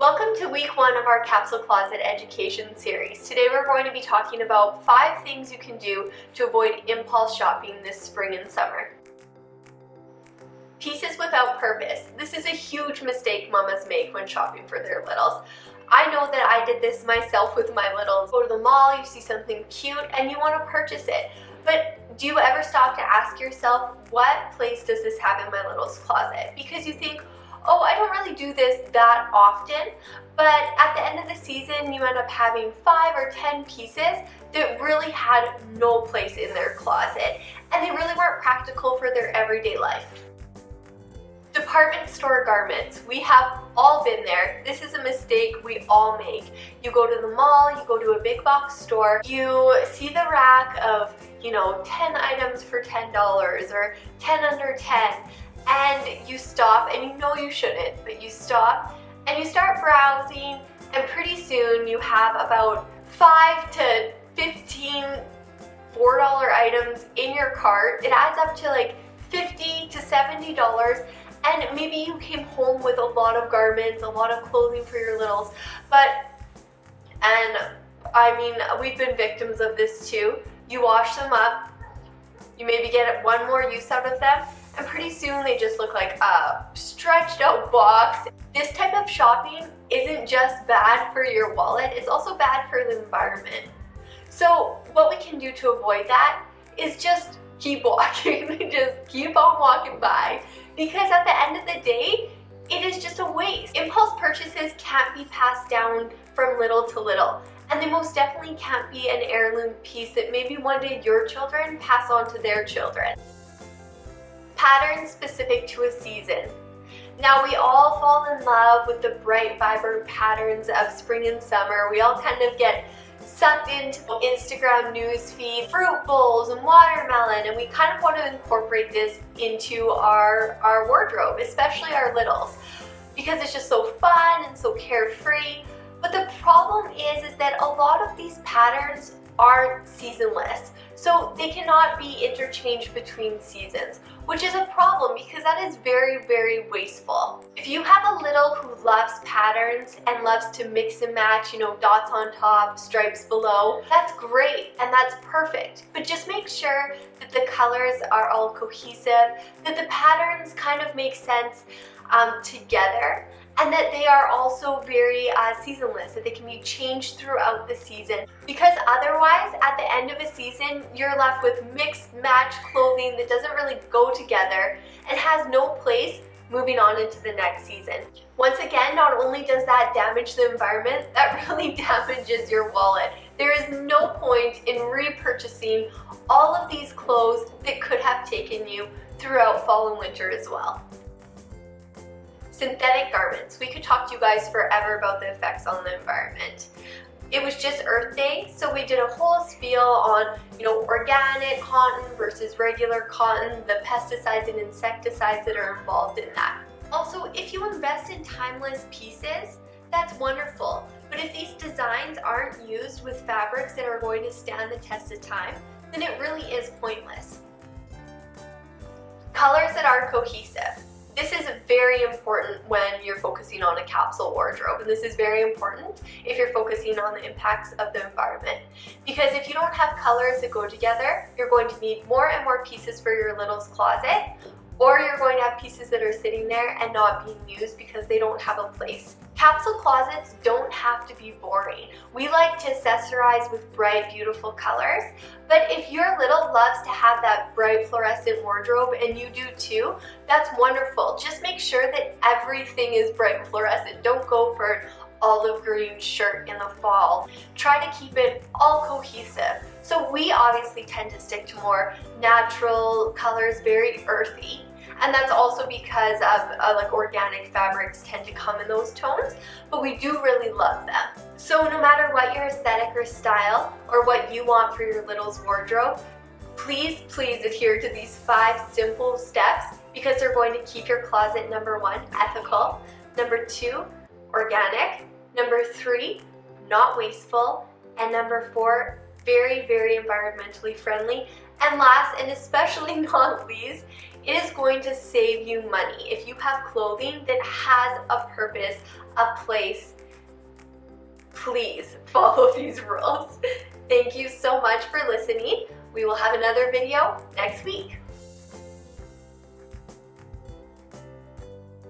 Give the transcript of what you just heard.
Welcome to week 1 of our capsule closet education series. Today we're going to be talking about 5 things you can do to avoid impulse shopping this spring and summer. Pieces without purpose. This is a huge mistake mamas make when shopping for their littles. I know that I did this myself with my littles. Go to the mall, you see something cute, and you want to purchase it. But do you ever stop to ask yourself, what place does this have in my little's closet? Because you think, oh, I don't really do this that often, but at the end of the season, you end up having 5 or 10 pieces that really had no place in their closet, and they really weren't practical for their everyday life. Department store garments. We have all been there. This is a mistake we all make. You go to the mall, you go to a big box store, you see the rack of, 10 items for $10 or 10 under 10, and you stop, and you know you shouldn't, but you stop and you start browsing, and pretty soon you have about 5 to 15 $4 items in your cart. It adds up to like $50 to $70, and maybe you came home with a lot of garments, a lot of clothing for your littles, we've been victims of this too. You wash them up, you maybe get one more use out of them, and pretty soon they just look like a stretched out box. This type of shopping isn't just bad for your wallet, it's also bad for the environment. So what we can do to avoid that is just keep walking, just keep on walking by, because at the end of the day, it is just a waste. Impulse purchases can't be passed down from little to little, and they most definitely can't be an heirloom piece that maybe one day your children pass on to their children. Patterns specific to a season. Now, we all fall in love with the bright, vibrant patterns of spring and summer. We all kind of get sucked into the Instagram news feed, fruit bowls and watermelon, and we kind of want to incorporate this into our wardrobe, especially our littles, because it's just so fun and so carefree. But the problem is that a lot of these patterns are seasonless, so they cannot be interchanged between seasons, which is a problem because that is very, very wasteful. If you have a little who loves patterns and loves to mix and match, dots on top, stripes below, that's great and that's perfect. But just make sure that the colors are all cohesive, that the patterns kind of make sense together, and that they are also very seasonless, that they can be changed throughout the season. Because otherwise, at the end of a season, you're left with mixed match clothing that doesn't really go together and has no place moving on into the next season. Once again, not only does that damage the environment, that really damages your wallet. There is no point in repurchasing all of these clothes that could have taken you throughout fall and winter as well. Synthetic garments. We could talk to you guys forever about the effects on the environment. It was just Earth Day, so we did a whole spiel on, organic cotton versus regular cotton, the pesticides and insecticides that are involved in that. Also, if you invest in timeless pieces, that's wonderful. But if these designs aren't used with fabrics that are going to stand the test of time, then it really is pointless. Colors that are cohesive. This is very important when you're focusing on a capsule wardrobe, and this is very important if you're focusing on the impacts of the environment. Because if you don't have colors that go together, you're going to need more and more pieces for your little's closet, or you're going to have pieces that are sitting there and not being used because they don't have a place. Capsule closets don't have to be boring. We like to accessorize with bright, beautiful colors, but if your little loves to have that bright fluorescent wardrobe, and you do too, that's wonderful. Just make sure that everything is bright fluorescent. Don't go for an olive green shirt in the fall. Try to keep it all cohesive. So we obviously tend to stick to more natural colors, very earthy. And that's also because of organic fabrics tend to come in those tones, but we do really love them. So no matter what your aesthetic or style or what you want for your little's wardrobe, please adhere to these 5 simple steps, because they're going to keep your closet, number 1, ethical, number 2, organic, number 3, not wasteful, and number 4, very, very environmentally friendly. And last, and especially not least, It is going to save you money. If you have clothing that has a purpose, a place, please follow these rules. Thank you so much for listening. We will have another video next week.